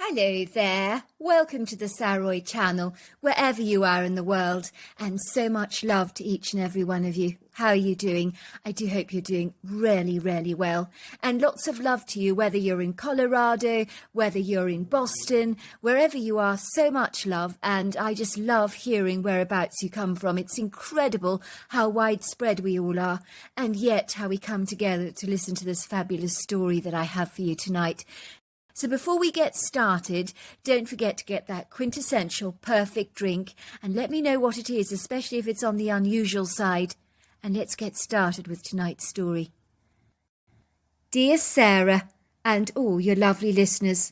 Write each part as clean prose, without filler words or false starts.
Hello there, welcome to the Saroy channel, wherever you are in the world, and so much love to each and every one of you. How are you doing? I do hope you're doing really, really well, and lots of love to you, whether you're in Colorado, whether you're in Boston, wherever you are, so much love, and I just love hearing whereabouts you come from. It's incredible how widespread we all are, and yet how we come together to listen to this fabulous story that I have for you tonight. So before we get started, don't forget to get that quintessential perfect drink and let me know what it is, especially if it's on the unusual side. And let's get started with tonight's story. Dear Sarah and all your lovely listeners,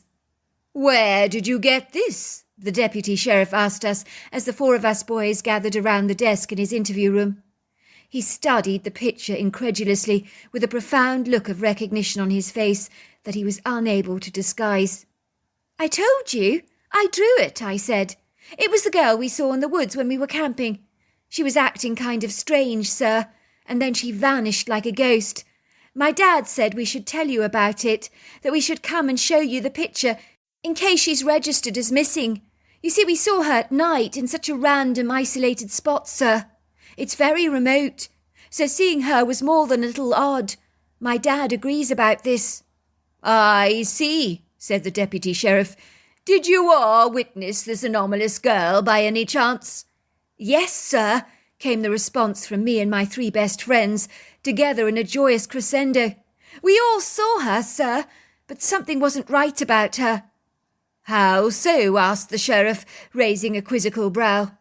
where did you get this? The deputy sheriff asked us as the four of us boys gathered around the desk in his interview room. He studied the picture incredulously with a profound look of recognition on his face that he was unable to disguise. I told you. I drew it, I said. It was the girl we saw in the woods when we were camping. She was acting kind of strange, sir, and then she vanished like a ghost. My dad said we should tell you about it, that we should come and show you the picture, in case she's registered as missing. You see, we saw her at night in such a random, isolated spot, sir. It's very remote, so seeing her was more than a little odd. My dad agrees about this. I see, said the deputy sheriff. Did you all witness this anomalous girl by any chance? Yes, sir, came the response from me and my three best friends, together in a joyous crescendo. We all saw her, sir, but something wasn't right about her. How so? Asked the sheriff, raising a quizzical brow.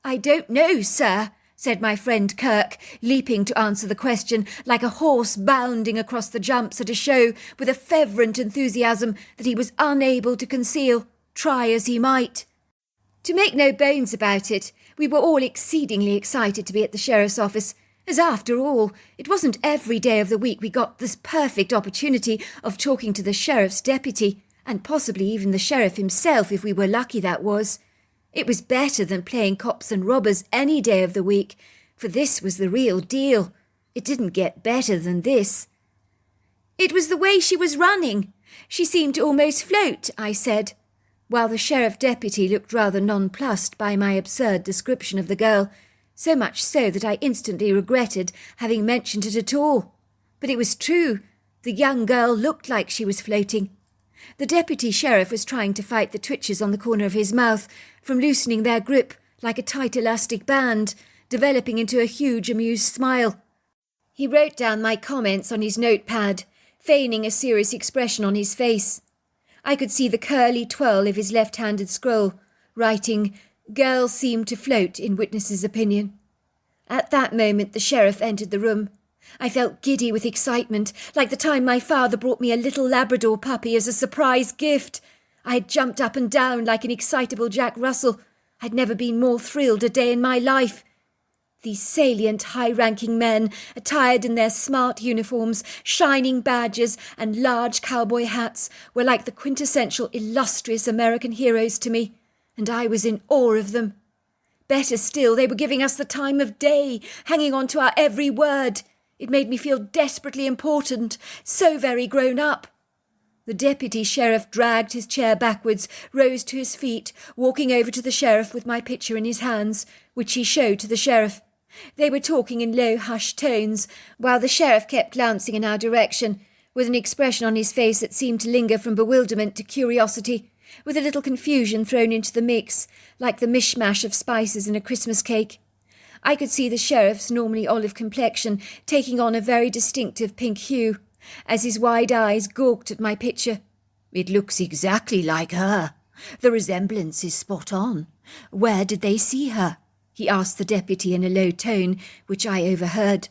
I don't know, sir, said my friend Kirk, leaping to answer the question like a horse bounding across the jumps at a show with a fervent enthusiasm that he was unable to conceal, try as he might. To make no bones about it, we were all exceedingly excited to be at the sheriff's office, as after all, it wasn't every day of the week we got this perfect opportunity of talking to the sheriff's deputy, and possibly even the sheriff himself if we were lucky that was. It was better than playing cops and robbers any day of the week, for this was the real deal. It didn't get better than this. It was the way she was running. She seemed to almost float, I said, while the sheriff deputy looked rather nonplussed by my absurd description of the girl, so much so that I instantly regretted having mentioned it at all. But it was true. The young girl looked like she was floating. The deputy sheriff was trying to fight the twitches on the corner of his mouth from loosening their grip like a tight elastic band, developing into a huge amused smile. He wrote down my comments on his notepad, feigning a serious expression on his face. I could see the curly twirl of his left-handed scroll, writing, "Girl seemed to float in witness's opinion." At that moment the sheriff entered the room. I felt giddy with excitement, like the time my father brought me a little Labrador puppy as a surprise gift. I had jumped up and down like an excitable Jack Russell. I'd never been more thrilled a day in my life. These salient, high-ranking men, attired in their smart uniforms, shining badges, and large cowboy hats, were like the quintessential illustrious American heroes to me, and I was in awe of them. Better still, they were giving us the time of day, hanging on to our every word. It made me feel desperately important, so very grown up. The deputy sheriff dragged his chair backwards, rose to his feet, walking over to the sheriff with my picture in his hands, which he showed to the sheriff. They were talking in low, hushed tones, while the sheriff kept glancing in our direction, with an expression on his face that seemed to linger from bewilderment to curiosity, with a little confusion thrown into the mix, like the mishmash of spices in a Christmas cake. I could see the sheriff's normally olive complexion taking on a very distinctive pink hue, as his wide eyes gawked at my picture. It looks exactly like her. The resemblance is spot on. Where did they see her? He asked the deputy in a low tone, which I overheard.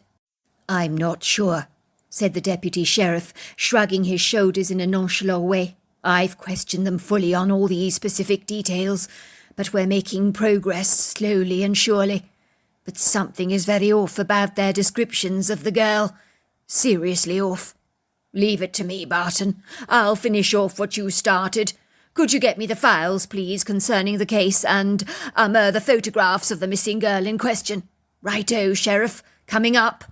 I'm not sure, said the deputy sheriff, shrugging his shoulders in a nonchalant way. I've questioned them fully on all these specific details, but we're making progress slowly and surely. But something is very off about their descriptions of the girl. Seriously off. Leave it to me, Barton. I'll finish off what you started. Could you get me the files, please, concerning the case and, the photographs of the missing girl in question? Righto, Sheriff. Coming up.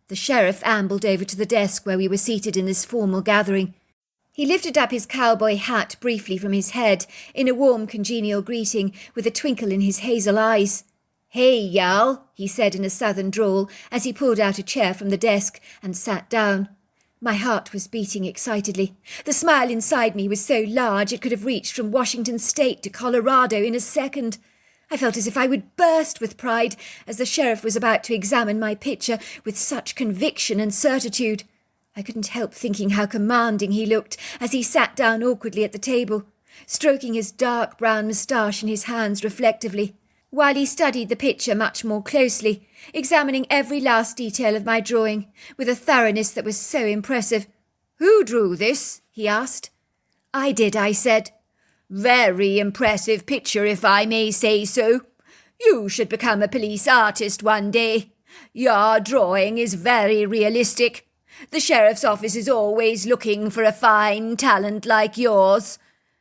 The sheriff ambled over to the desk where we were seated in this formal gathering. He lifted up his cowboy hat briefly from his head in a warm, congenial greeting with a twinkle in his hazel eyes. "Hey, y'all," he said in a southern drawl as he pulled out a chair from the desk and sat down. My heart was beating excitedly. The smile inside me was so large it could have reached from Washington State to Colorado in a second. I felt as if I would burst with pride as the sheriff was about to examine my picture with such conviction and certitude. I couldn't help thinking how commanding he looked as he sat down awkwardly at the table, stroking his dark brown moustache in his hands reflectively, while he studied the picture much more closely, examining every last detail of my drawing with a thoroughness that was so impressive. "Who drew this?" he asked. "I did," I said. "Very impressive picture, if I may say so. You should become a police artist one day. Your drawing is very realistic. The sheriff's office is always looking for a fine talent like yours.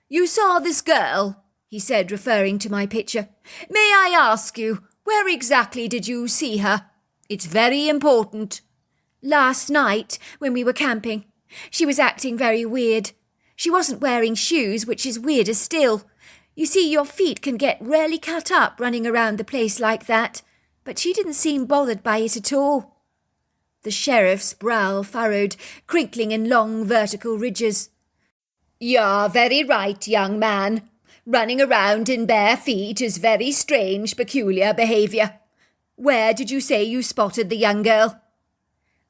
You saw this girl?" he said, referring to my picture. "May I ask you, where exactly did you see her? It's very important." "Last night, when we were camping. She was acting very weird. She wasn't wearing shoes, which is weirder still. You see, your feet can get really cut up running around the place like that, but she didn't seem bothered by it at all." The sheriff's brow furrowed, crinkling in long vertical ridges. "You're very right, young man. Running around in bare feet is very strange, peculiar behaviour. Where did you say you spotted the young girl?"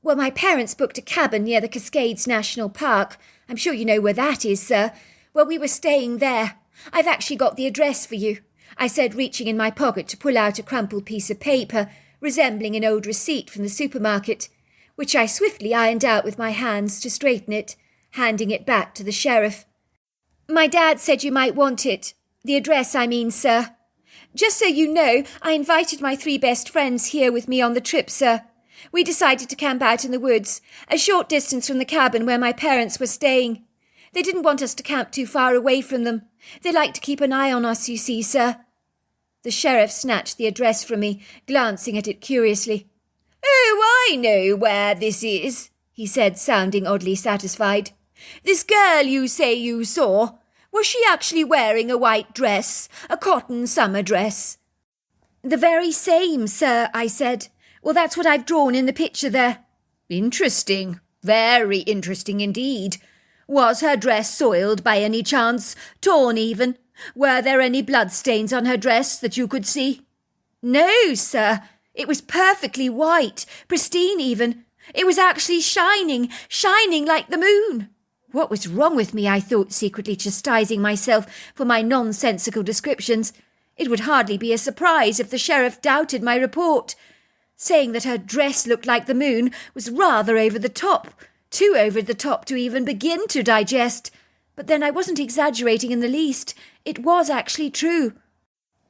"Well, my parents booked a cabin near the Cascades National Park. I'm sure you know where that is, sir. Well, we were staying there. I've actually got the address for you," I said, reaching in my pocket to pull out a crumpled piece of paper, resembling an old receipt from the supermarket, which I swiftly ironed out with my hands to straighten it, handing it back to the sheriff. "My dad said you might want it. The address, I mean, sir. Just so you know, I invited my 3 best friends here with me on the trip, sir. We decided to camp out in the woods, a short distance from the cabin where my parents were staying. They didn't want us to camp too far away from them. They like to keep an eye on us, you see, sir." The sheriff snatched the address from me, glancing at it curiously. "Oh, I know where this is," he said, sounding oddly satisfied. "This girl you say you saw, was she actually wearing a white dress, a cotton summer dress?" "The very same, sir," I said. "Well, that's what I've drawn in the picture there." "Interesting. Very interesting indeed. Was her dress soiled by any chance? Torn even? Were there any bloodstains on her dress that you could see?" "No, sir. It was perfectly white, pristine even. It was actually shining like the moon." What was wrong with me, I thought, secretly chastising myself for my nonsensical descriptions. It would hardly be a surprise if the sheriff doubted my report. Saying that her dress looked like the moon was rather over the top, too over the top to even begin to digest. But then I wasn't exaggerating in the least. It was actually true.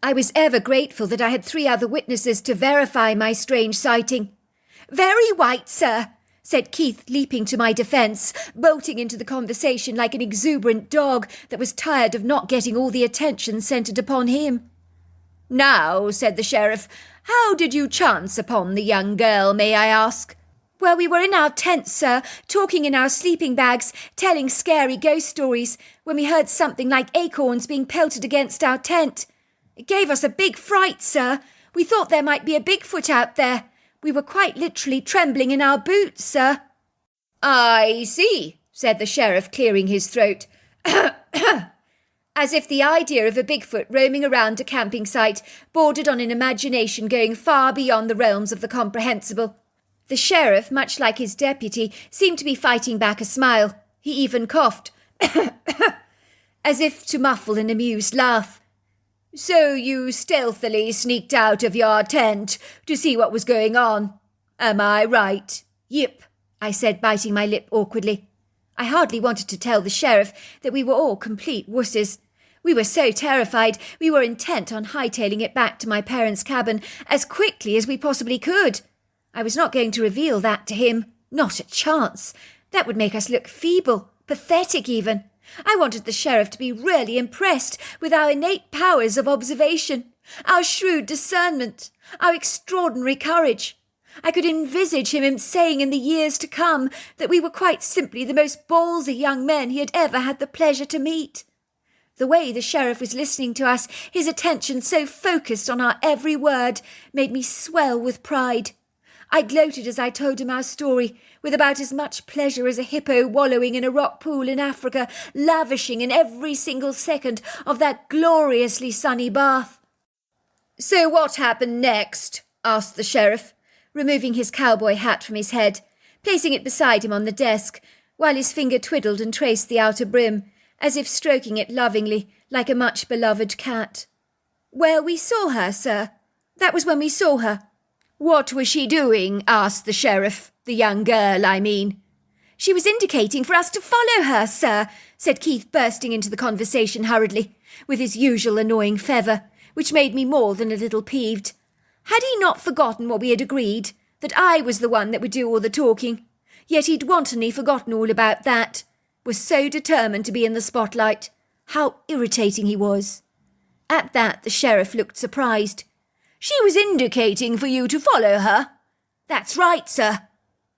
I was ever grateful that I had 3 other witnesses to verify my strange sighting. "Very white, sir," said Keith, leaping to my defence, bolting into the conversation like an exuberant dog that was tired of not getting all the attention centred upon him. "Now," said the sheriff, "how did you chance upon the young girl, may I ask?" "Well, we were in our tent, sir, talking in our sleeping bags, telling scary ghost stories, when we heard something like acorns being pelted against our tent. It gave us a big fright, sir. We thought there might be a Bigfoot out there. We were quite literally trembling in our boots, sir." "I see," said the sheriff, clearing his throat. As if the idea of a Bigfoot roaming around a camping site bordered on an imagination going far beyond the realms of the comprehensible. The sheriff, much like his deputy, seemed to be fighting back a smile. He even coughed, as if to muffle an amused laugh. "So you stealthily sneaked out of your tent to see what was going on. Am I right?" "Yip," I said, biting my lip awkwardly. I hardly wanted to tell the sheriff that we were all complete wusses. We were so terrified we were intent on hightailing it back to my parents' cabin as quickly as we possibly could. I was not going to reveal that to him. Not a chance. That would make us look feeble, pathetic even. I wanted the sheriff to be really impressed with our innate powers of observation, our shrewd discernment, our extraordinary courage. I could envisage him saying in the years to come that we were quite simply the most ballsy young men he had ever had the pleasure to meet. The way the sheriff was listening to us, his attention so focused on our every word, made me swell with pride. I gloated as I told him our story, with about as much pleasure as a hippo wallowing in a rock pool in Africa, lavishing in every single second of that gloriously sunny bath. "So what happened next?" asked the sheriff, removing his cowboy hat from his head, placing it beside him on the desk, while his finger twiddled and traced the outer brim, as if stroking it lovingly, like a much-beloved cat. "Well, we saw her, sir. That was when we saw her." "What was she doing?" asked the sheriff. "The young girl, I mean." "She was indicating for us to follow her, sir," said Keith, bursting into the conversation hurriedly, with his usual annoying fervour, which made me more than a little peeved. Had he not forgotten what we had agreed, that I was the one that would do all the talking? Yet he'd wantonly forgotten all about that. Was so determined to be in the spotlight. How irritating he was. At that the sheriff looked surprised. "She was indicating for you to follow her?" "That's right, sir."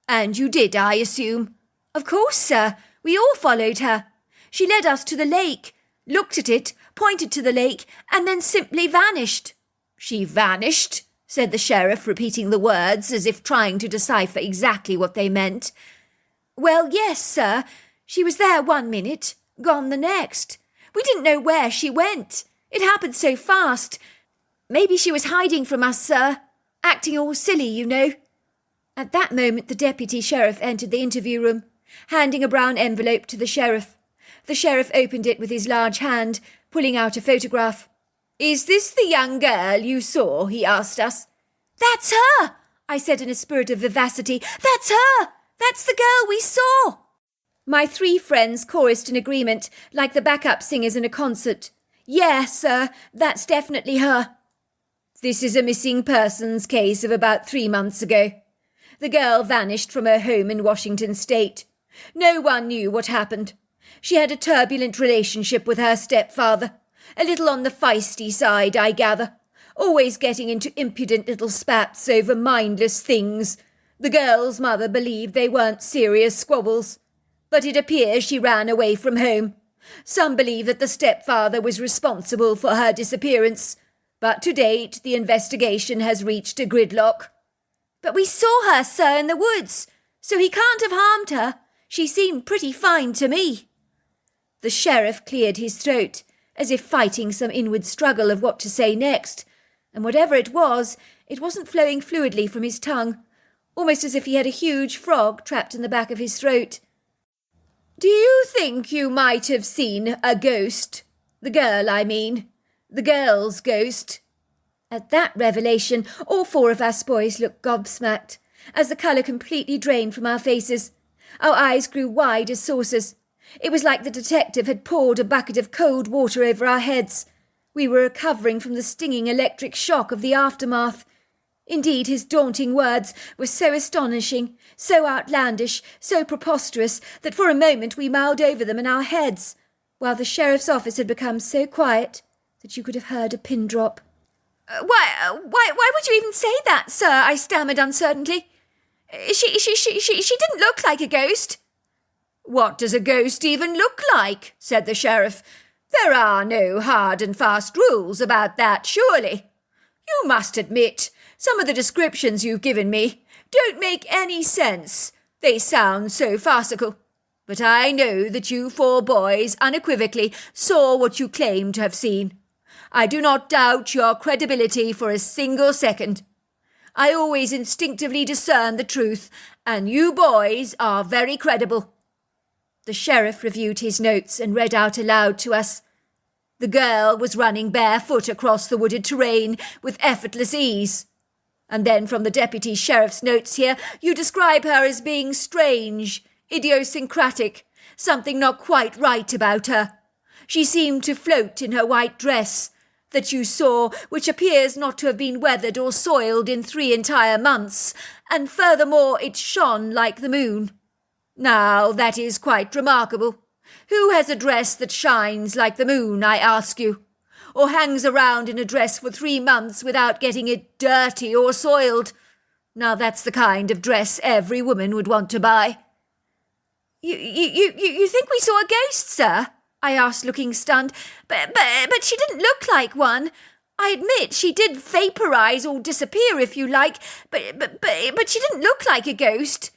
"And you did, I assume?" "Of course, sir. We all followed her. She led us to the lake, looked at it, pointed to the lake, and then simply vanished." "She vanished?" said the sheriff, repeating the words as if trying to decipher exactly what they meant. "Well, yes, sir. She was there one minute, gone the next. We didn't know where she went. It happened so fast. Maybe she was hiding from us, sir. Acting all silly, you know." At that moment the deputy sheriff entered the interview room, handing a brown envelope to the sheriff. The sheriff opened it with his large hand, pulling out a photograph. "Is this the young girl you saw?" he asked us. "That's her!" I said in a spirit of vivacity. "That's her! That's the girl we saw!" My three friends chorused in agreement, like the backup singers in a concert. "Yes, sir, that's definitely her." "This is a missing persons case of about 3 months ago. The girl vanished from her home in Washington State. No one knew what happened. She had a turbulent relationship with her stepfather, a little on the feisty side, I gather, always getting into impudent little spats over mindless things. The girl's mother believed they weren't serious squabbles, but it appears she ran away from home. Some believe that the stepfather was responsible for her disappearance, but to date the investigation has reached a gridlock." "But we saw her, sir, in the woods, so he can't have harmed her. She seemed pretty fine to me." The sheriff cleared his throat, as if fighting some inward struggle of what to say next, and whatever it wasn't flowing fluidly from his tongue, almost as if he had a huge frog trapped in the back of his throat. "Do you think you might have seen a ghost? The girl, I mean. The girl's ghost." At that revelation, all 4 of us boys looked gobsmacked, as the colour completely drained from our faces. Our eyes grew wide as saucers. It was like the detective had poured a bucket of cold water over our heads. We were recovering from the stinging electric shock of the aftermath. Indeed, his daunting words were so astonishing, so outlandish, so preposterous, that for a moment we mulled over them in our heads, while the sheriff's office had become so quiet that you could have heard a pin drop. Why would you even say that, sir?" I stammered uncertainly. She didn't look like a ghost." "What does a ghost even look like?" said the sheriff. "There are no hard and fast rules about that, surely. You must admit, some of the descriptions you've given me don't make any sense. They sound so farcical. But I know that you 4 boys unequivocally saw what you claim to have seen. I do not doubt your credibility for a single second. I always instinctively discern the truth, and you boys are very credible." The sheriff reviewed his notes and read out aloud to us. "The girl was running barefoot across the wooded terrain with effortless ease. And then from the deputy sheriff's notes here, you describe her as being strange, idiosyncratic, something not quite right about her. She seemed to float in her white dress that you saw, which appears not to have been weathered or soiled in 3 entire months, and furthermore it shone like the moon. Now, that is quite remarkable. Who has a dress that shines like the moon, I ask you, or hangs around in a dress for 3 months without getting it dirty or soiled? Now that's the kind of dress every woman would want to buy. You think we saw a ghost, sir? I asked, looking stunned. But she didn't look like one. I admit she did vaporize or disappear, if you like, but she didn't look like a ghost.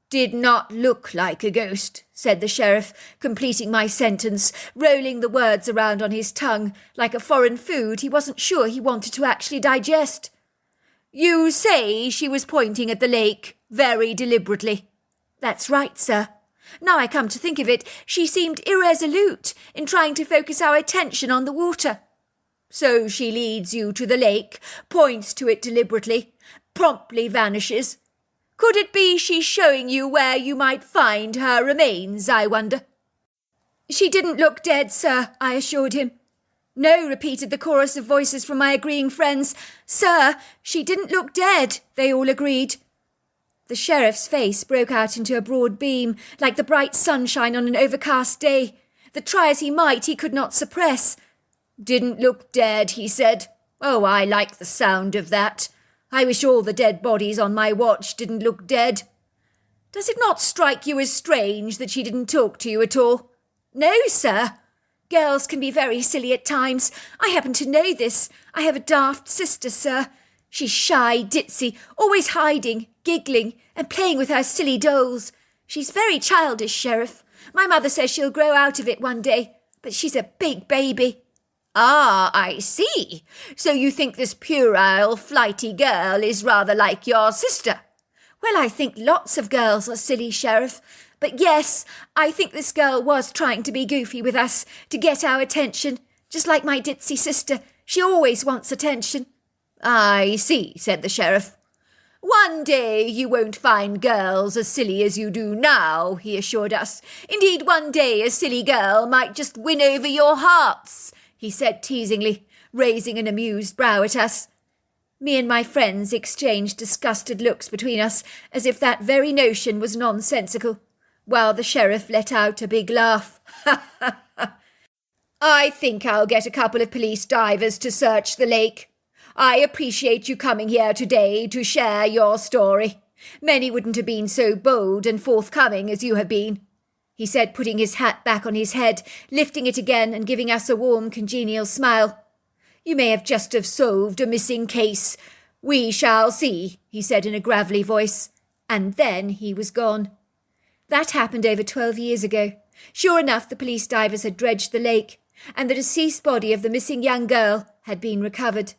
Did not look like a ghost, said the sheriff, completing my sentence, rolling the words around on his tongue like a foreign food he wasn't sure he wanted to actually digest. You say she was pointing at the lake very deliberately. That's right, sir. Now I come to think of it, she seemed irresolute in trying to focus our attention on the water. So she leads you to the lake, points to it deliberately, promptly vanishes. Could it be she's showing you where you might find her remains, I wonder? She didn't look dead, sir, I assured him. No, repeated the chorus of voices from my agreeing friends. Sir, she didn't look dead, they all agreed. The sheriff's face broke out into a broad beam, like the bright sunshine on an overcast day, that try as he might, he could not suppress. Didn't look dead, he said. Oh, I like the sound of that. I wish all the dead bodies on my watch didn't look dead. Does it not strike you as strange that she didn't talk to you at all? No, sir. Girls can be very silly at times. I happen to know this. I have a daft sister, sir. She's shy, ditzy, always hiding, giggling, and playing with her silly dolls. She's very childish, Sheriff. My mother says she'll grow out of it one day, but she's a big baby. Ah, I see. So you think this puerile, flighty girl is rather like your sister? Well, I think lots of girls are silly, Sheriff. But yes, I think this girl was trying to be goofy with us, to get our attention, just like my ditzy sister. She always wants attention. I see, said the sheriff. One day you won't find girls as silly as you do now, he assured us. Indeed, one day a silly girl might just win over your hearts, he said teasingly, raising an amused brow at us. Me and my friends exchanged disgusted looks between us, as if that very notion was nonsensical, while the sheriff let out a big laugh. I think I'll get a couple of police divers to search the lake. I appreciate you coming here today to share your story. Many wouldn't have been so bold and forthcoming as you have been, he said, putting his hat back on his head, lifting it again and giving us a warm, congenial smile. You may have just have solved a missing case. We shall see, he said in a gravelly voice. And then he was gone. That happened over 12 years ago. Sure enough, the police divers had dredged the lake, and the deceased body of the missing young girl had been recovered.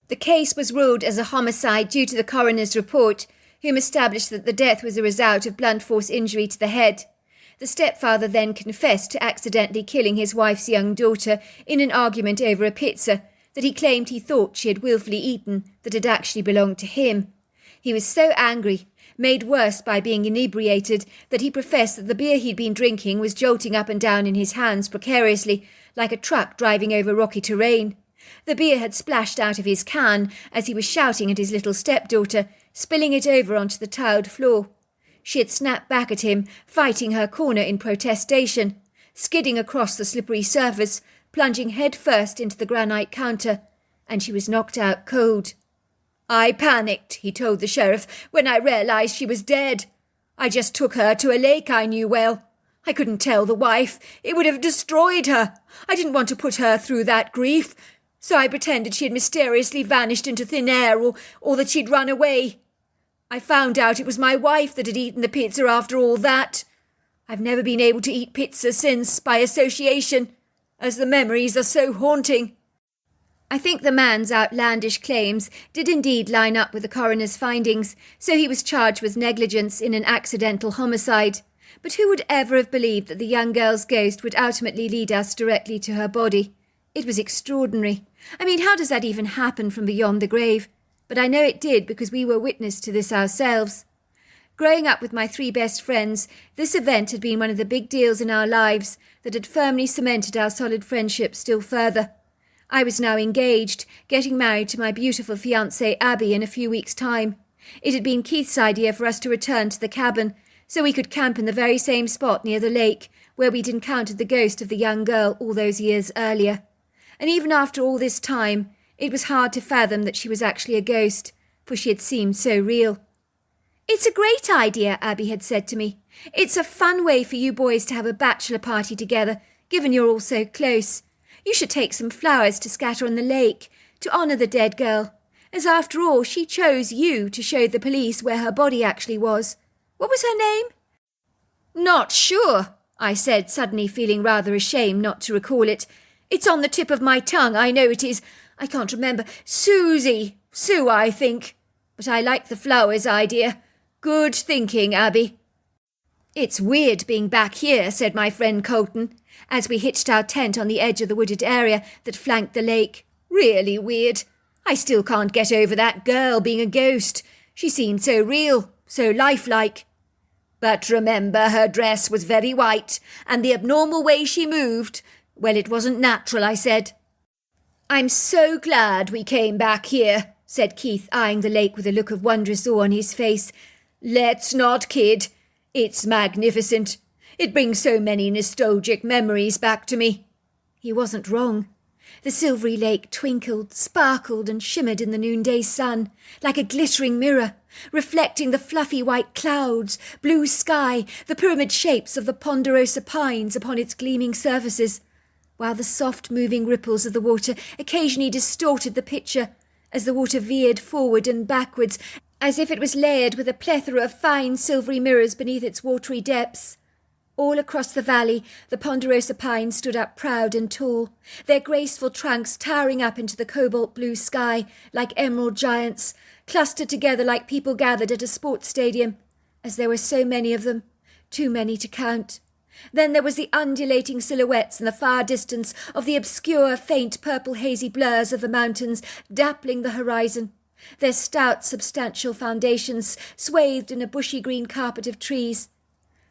The case was ruled as a homicide due to the coroner's report, whom established that the death was a result of blunt force injury to the head. The stepfather then confessed to accidentally killing his wife's young daughter in an argument over a pizza that he claimed he thought she had willfully eaten that had actually belonged to him. He was so angry, made worse by being inebriated, that he professed that the beer he'd been drinking was jolting up and down in his hands precariously, like a truck driving over rocky terrain. The beer had splashed out of his can as he was shouting at his little stepdaughter, spilling it over onto the tiled floor. She had snapped back at him, fighting her corner in protestation, skidding across the slippery surface, plunging head first into the granite counter, and she was knocked out cold. I panicked, he told the sheriff, when I realized she was dead. I just took her to a lake I knew well. I couldn't tell the wife. It would have destroyed her. I didn't want to put her through that grief. So I pretended she had mysteriously vanished into thin air or that she'd run away. I found out it was my wife that had eaten the pizza after all that. I've never been able to eat pizza since, by association, as the memories are so haunting. I think the man's outlandish claims did indeed line up with the coroner's findings, so he was charged with negligence in an accidental homicide. But who would ever have believed that the young girl's ghost would ultimately lead us directly to her body? It was extraordinary. I mean, how does that even happen from beyond the grave? But I know it did because we were witness to this ourselves. Growing up with my 3 best friends, this event had been one of the big deals in our lives that had firmly cemented our solid friendship still further. I was now engaged, getting married to my beautiful fiancée Abby in a few weeks' time. It had been Keith's idea for us to return to the cabin, so we could camp in the very same spot near the lake where we'd encountered the ghost of the young girl all those years earlier. And even after all this time, it was hard to fathom that she was actually a ghost, for she had seemed so real. "It's a great idea," Abby had said to me. "It's a fun way for you boys to have a bachelor party together, given you're all so close. You should take some flowers to scatter on the lake, to honour the dead girl, as after all she chose you to show the police where her body actually was. What was her name?" "Not sure," I said, suddenly feeling rather ashamed not to recall it. "It's on the tip of my tongue, I know it is. I can't remember. Sue, I think. But I like the flowers idea. Good thinking, Abby." "It's weird being back here," said my friend Colton, as we hitched our tent on the edge of the wooded area that flanked the lake. "Really weird. I still can't get over that girl being a ghost. She seemed so real, so lifelike. But remember, her dress was very white, and the abnormal way she moved, well, it wasn't natural," I said. "I'm so glad we came back here," said Keith, eyeing the lake with a look of wondrous awe on his face. "Let's not kid. It's magnificent. It brings so many nostalgic memories back to me." He wasn't wrong. The silvery lake twinkled, sparkled and shimmered in the noonday sun, like a glittering mirror, reflecting the fluffy white clouds, blue sky, the pyramid shapes of the ponderosa pines upon its gleaming surfaces, while the soft moving ripples of the water occasionally distorted the picture, as the water veered forward and backwards, as if it was layered with a plethora of fine silvery mirrors beneath its watery depths. All across the valley, the ponderosa pines stood up proud and tall, their graceful trunks towering up into the cobalt blue sky like emerald giants, clustered together like people gathered at a sports stadium, as there were so many of them, too many to count. Then there was the undulating silhouettes in the far distance of the obscure, faint, purple hazy blurs of the mountains dappling the horizon, their stout, substantial foundations swathed in a bushy green carpet of trees.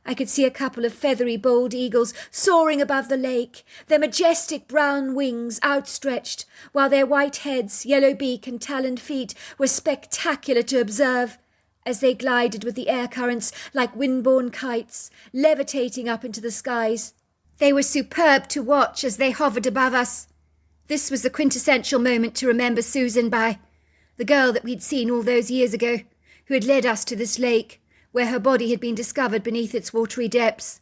I could see a couple of feathery bald eagles soaring above the lake, their majestic brown wings outstretched, while their white heads, yellow beak and taloned feet were spectacular to observe, as they glided with the air currents like wind-borne kites, levitating up into the skies. They were superb to watch as they hovered above us. This was the quintessential moment to remember Susan by, the girl that we'd seen all those years ago, who had led us to this lake, where her body had been discovered beneath its watery depths.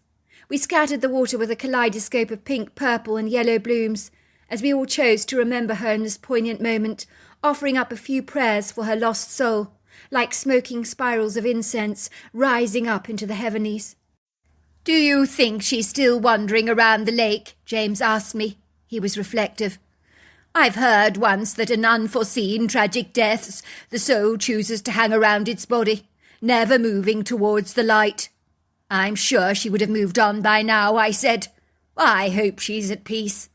We scattered the water with a kaleidoscope of pink, purple and yellow blooms, as we all chose to remember her in this poignant moment, offering up a few prayers for her lost soul, like smoking spirals of incense rising up into the heavenlies. "Do you think she's still wandering around the lake?" James asked me. He was reflective. "I've heard once that in unforeseen tragic deaths the soul chooses to hang around its body, never moving towards the light." "I'm sure she would have moved on by now," I said. "I hope she's at peace."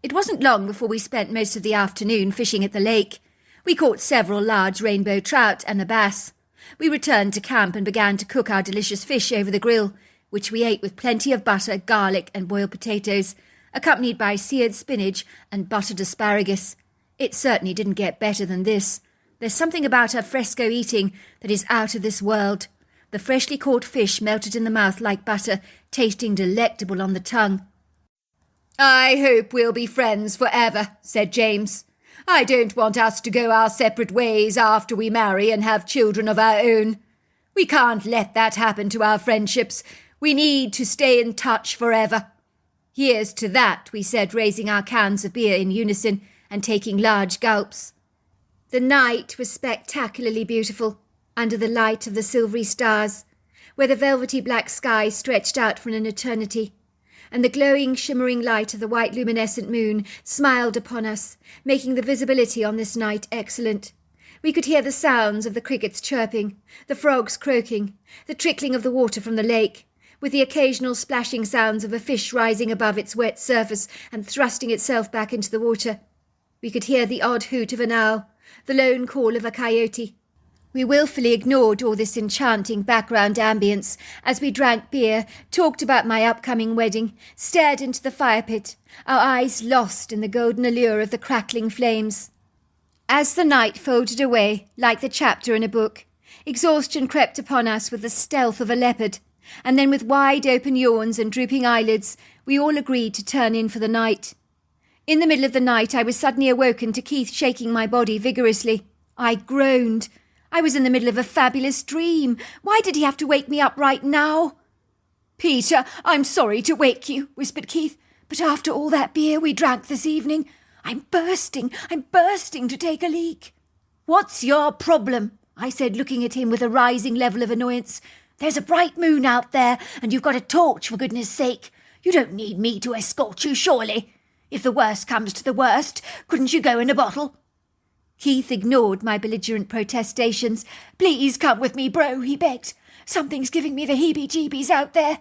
It wasn't long before we spent most of the afternoon fishing at the lake. We caught several large rainbow trout and a bass. We returned to camp and began to cook our delicious fish over the grill, which we ate with plenty of butter, garlic and boiled potatoes, accompanied by seared spinach and buttered asparagus. It certainly didn't get better than this. There's something about al fresco eating that is out of this world. The freshly caught fish melted in the mouth like butter, tasting delectable on the tongue. "I hope we'll be friends forever," said James. "I don't want us to go our separate ways after we marry and have children of our own. We can't let that happen to our friendships. We need to stay in touch forever." "Here's to that," we said, raising our cans of beer in unison and taking large gulps. The night was spectacularly beautiful, under the light of the silvery stars, where the velvety black sky stretched out for an eternity, and the glowing, shimmering light of the white luminescent moon smiled upon us, making the visibility on this night excellent. We could hear the sounds of the crickets chirping, the frogs croaking, the trickling of the water from the lake, with the occasional splashing sounds of a fish rising above its wet surface and thrusting itself back into the water. We could hear the odd hoot of an owl, the lone call of a coyote. We willfully ignored all this enchanting background ambience as we drank beer, talked about my upcoming wedding, stared into the fire pit, our eyes lost in the golden allure of the crackling flames. As the night folded away, like the chapter in a book, exhaustion crept upon us with the stealth of a leopard, and then with wide-open yawns and drooping eyelids, we all agreed to turn in for the night. In the middle of the night I was suddenly awoken to Keith shaking my body vigorously. I groaned. I was in the middle of a fabulous dream. Why did he have to wake me up right now?" "Peter, I'm sorry to wake you," whispered Keith, "but after all that beer we drank this evening, I'm bursting to take a leak." "What's your problem?" I said, looking at him with a rising level of annoyance. "There's a bright moon out there, and you've got a torch, for goodness sake. You don't need me to escort you, surely. If the worst comes to the worst, couldn't you go in a bottle?" Keith ignored my belligerent protestations. "Please come with me, bro," he begged. "Something's giving me the heebie-jeebies out there.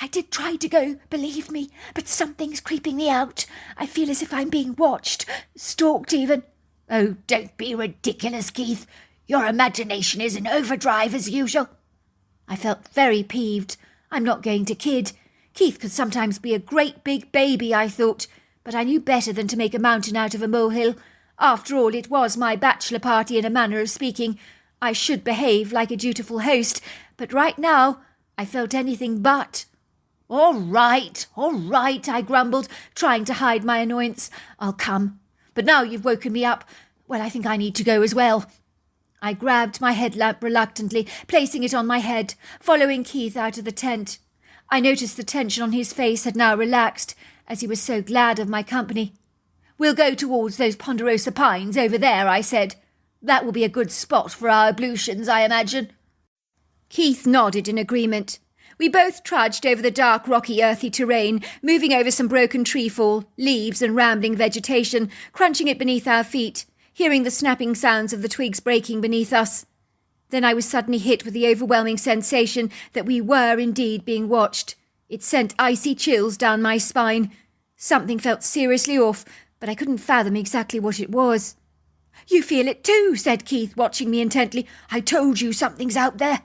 I did try to go, believe me, but something's creeping me out. I feel as if I'm being watched, stalked even." "Oh, don't be ridiculous, Keith. Your imagination is in overdrive as usual." I felt very peeved. I'm not going to kid. Keith could sometimes be a great big baby, I thought, but I knew better than to make a mountain out of a molehill. After all, it was my bachelor party in a manner of speaking. I should behave like a dutiful host, but right now I felt anything but. All right, I grumbled, trying to hide my annoyance. "I'll come. But now you've woken me up, well, I think I need to go as well." I grabbed my headlamp reluctantly, placing it on my head, following Keith out of the tent. I noticed the tension on his face had now relaxed, as he was so glad of my company. "We'll go towards those ponderosa pines over there," I said. "That will be a good spot for our ablutions, I imagine." Keith nodded in agreement. We both trudged over the dark, rocky, earthy terrain, moving over some broken treefall, leaves and rambling vegetation, crunching it beneath our feet, hearing the snapping sounds of the twigs breaking beneath us. Then I was suddenly hit with the overwhelming sensation that we were indeed being watched. It sent icy chills down my spine. Something felt seriously off, but I couldn't fathom exactly what it was. "You feel it too," said Keith, watching me intently. "I told you something's out there."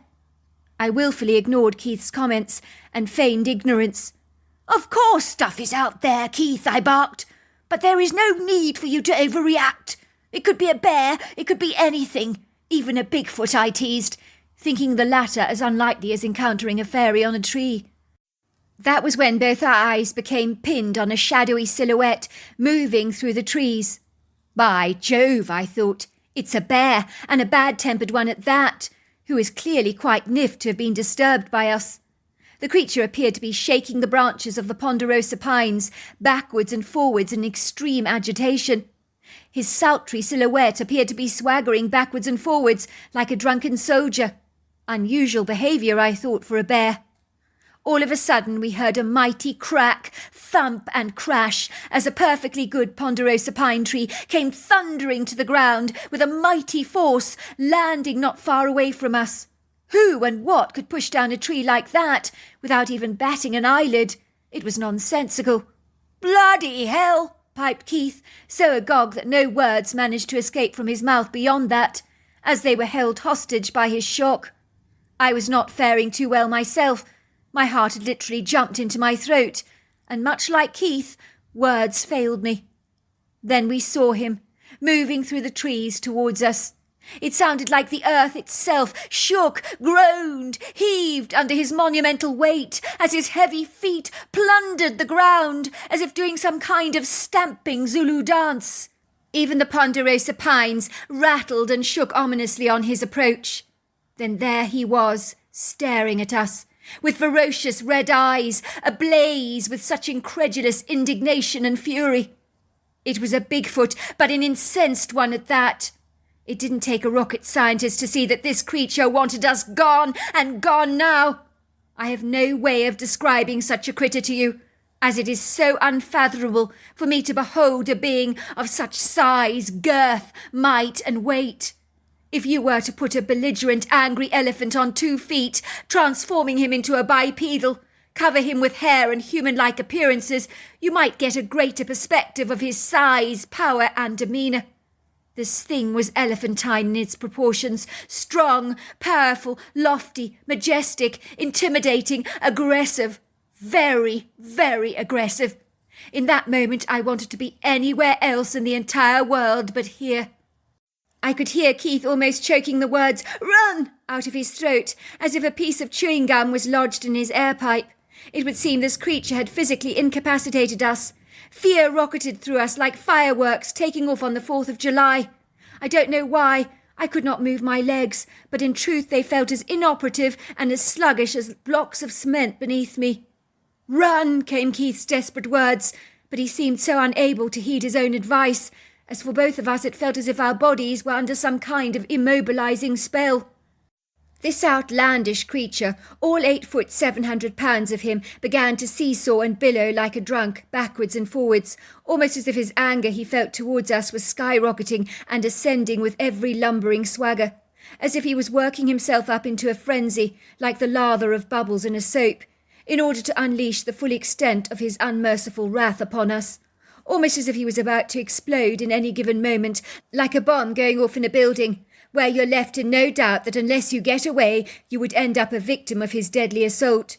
I willfully ignored Keith's comments and feigned ignorance. "Of course stuff is out there, Keith," I barked. "But there is no need for you to overreact. It could be a bear, it could be anything. Even a Bigfoot," I teased, thinking the latter as unlikely as encountering a fairy on a tree. That was when both our eyes became pinned on a shadowy silhouette moving through the trees. By Jove, I thought, it's a bear, and a bad-tempered one at that, who is clearly quite miffed to have been disturbed by us. The creature appeared to be shaking the branches of the ponderosa pines backwards and forwards in extreme agitation. His sultry silhouette appeared to be swaggering backwards and forwards like a drunken soldier. Unusual behaviour, I thought, for a bear. All of a sudden we heard a mighty crack, thump and crash as a perfectly good ponderosa pine tree came thundering to the ground with a mighty force, landing not far away from us. Who and what could push down a tree like that without even batting an eyelid? It was nonsensical. "Bloody hell!" piped Keith, so agog that no words managed to escape from his mouth beyond that, as they were held hostage by his shock. I was not faring too well myself. My heart had literally jumped into my throat, and much like Keith, words failed me. Then we saw him, moving through the trees towards us. It sounded like the earth itself shook, groaned, heaved under his monumental weight, as his heavy feet plundered the ground, as if doing some kind of stamping Zulu dance. Even the ponderosa pines rattled and shook ominously on his approach. Then there he was, staring at us, with ferocious red eyes, ablaze with such incredulous indignation and fury. It was a Bigfoot, but an incensed one at that. It didn't take a rocket scientist to see that this creature wanted us gone, and gone now. I have no way of describing such a critter to you, as it is so unfathomable for me to behold a being of such size, girth, might, and weight. If you were to put a belligerent, angry elephant on 2 feet, transforming him into a bipedal, cover him with hair and human-like appearances, you might get a greater perspective of his size, power, and demeanour. This thing was elephantine in its proportions, strong, powerful, lofty, majestic, intimidating, aggressive, very, very aggressive. In that moment I wanted to be anywhere else in the entire world but here. I could hear Keith almost choking the words "run" out of his throat, as if a piece of chewing gum was lodged in his air pipe. It would seem this creature had physically incapacitated us. Fear rocketed through us like fireworks taking off on the 4th of July. I don't know why. I could not move my legs, but in truth they felt as inoperative and as sluggish as blocks of cement beneath me. "Run!" came Keith's desperate words, but he seemed so unable to heed his own advice. As for both of us, it felt as if our bodies were under some kind of immobilizing spell. This outlandish creature, all 8 foot 700 pounds of him, began to seesaw and billow like a drunk, backwards and forwards, almost as if his anger he felt towards us was skyrocketing and ascending with every lumbering swagger, as if he was working himself up into a frenzy, like the lather of bubbles in a soap, in order to unleash the full extent of his unmerciful wrath upon us, almost as if he was about to explode in any given moment, like a bomb going off in a building, where you're left in no doubt that unless you get away, you would end up a victim of his deadly assault.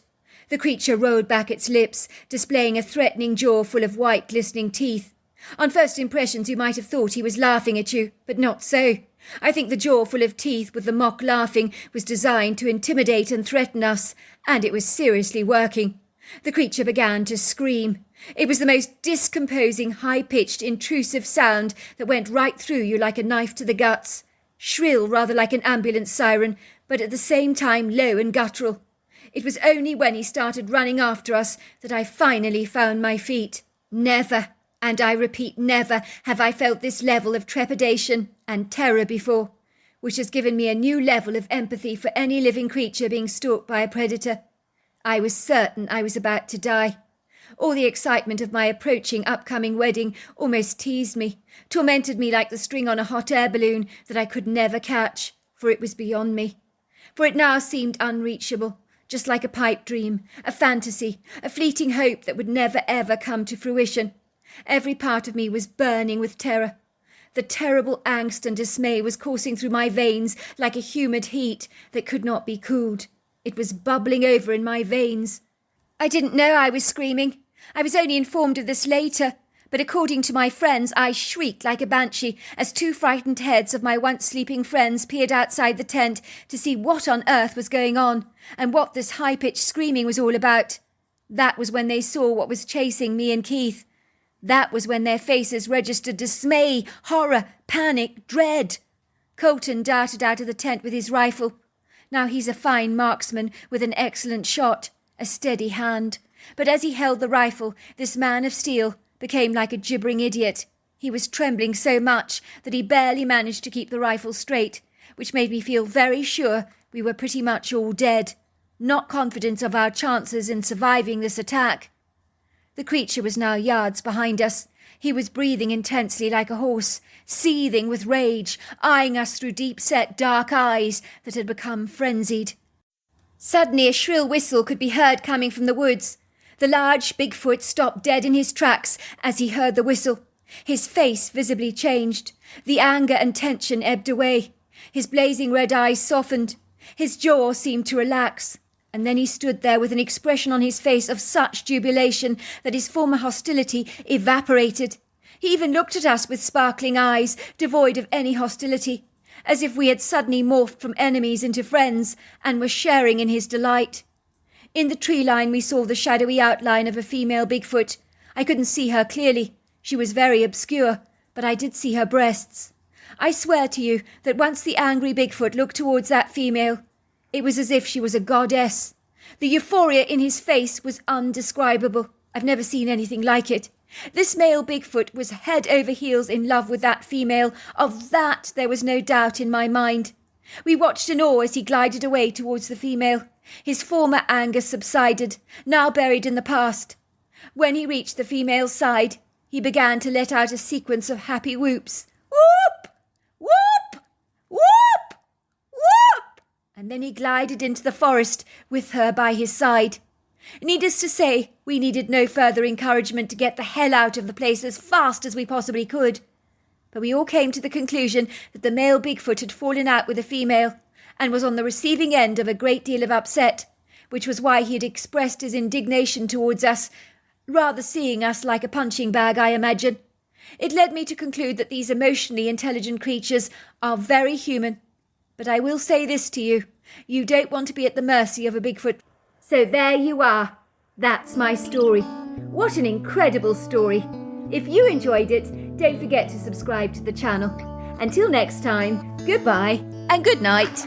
The creature rolled back its lips, displaying a threatening jaw full of white glistening teeth. On first impressions you might have thought he was laughing at you, but not so. I think the jaw full of teeth with the mock laughing was designed to intimidate and threaten us, and it was seriously working. The creature began to scream. It was the most discomposing, high-pitched, intrusive sound that went right through you like a knife to the guts. Shrill, rather like an ambulance siren, but at the same time low and guttural. It was only when he started running after us that I finally found my feet. Never, and I repeat never, have I felt this level of trepidation and terror before, which has given me a new level of empathy for any living creature being stalked by a predator. I was certain I was about to die. All the excitement of my approaching upcoming wedding almost teased me, tormented me like the string on a hot air balloon that I could never catch, for it was beyond me. For it now seemed unreachable, just like a pipe dream, a fantasy, a fleeting hope that would never ever come to fruition. Every part of me was burning with terror. The terrible angst and dismay was coursing through my veins like a humid heat that could not be cooled. It was bubbling over in my veins. I didn't know I was screaming. I was only informed of this later, but according to my friends, I shrieked like a banshee as 2 frightened heads of my once sleeping friends peered outside the tent to see what on earth was going on and what this high-pitched screaming was all about. That was when they saw what was chasing me and Keith. That was when their faces registered dismay, horror, panic, dread. Colton darted out of the tent with his rifle. Now he's a fine marksman with an excellent shot, a steady hand. But as he held the rifle, this man of steel became like a gibbering idiot. He was trembling so much that he barely managed to keep the rifle straight, which made me feel very sure we were pretty much all dead, not confident of our chances in surviving this attack. The creature was now yards behind us. He was breathing intensely like a horse, seething with rage, eyeing us through deep-set dark eyes that had become frenzied. Suddenly a shrill whistle could be heard coming from the woods. The large Bigfoot stopped dead in his tracks as he heard the whistle. His face visibly changed. The anger and tension ebbed away. His blazing red eyes softened. His jaw seemed to relax. And then he stood there with an expression on his face of such jubilation that his former hostility evaporated. He even looked at us with sparkling eyes, devoid of any hostility, as if we had suddenly morphed from enemies into friends and were sharing in his delight. In the tree line we saw the shadowy outline of a female Bigfoot. I couldn't see her clearly. She was very obscure, but I did see her breasts. I swear to you that once the angry Bigfoot looked towards that female, it was as if she was a goddess. The euphoria in his face was undescribable. I've never seen anything like it. This male Bigfoot was head over heels in love with that female. Of that there was no doubt in my mind. We watched in awe as he glided away towards the female. His former anger subsided, now buried in the past. When he reached the female's side, he began to let out a sequence of happy whoops. Whoop! Whoop! Whoop! Whoop! And then he glided into the forest with her by his side. Needless to say, we needed no further encouragement to get the hell out of the place as fast as we possibly could. But we all came to the conclusion that the male Bigfoot had fallen out with the female and was on the receiving end of a great deal of upset, which was why he had expressed his indignation towards us, rather seeing us like a punching bag, I imagine. It led me to conclude that these emotionally intelligent creatures are very human. But I will say this to you, you don't want to be at the mercy of a Bigfoot. So there you are. That's my story. What an incredible story. If you enjoyed it, don't forget to subscribe to the channel. Until next time, goodbye and good night.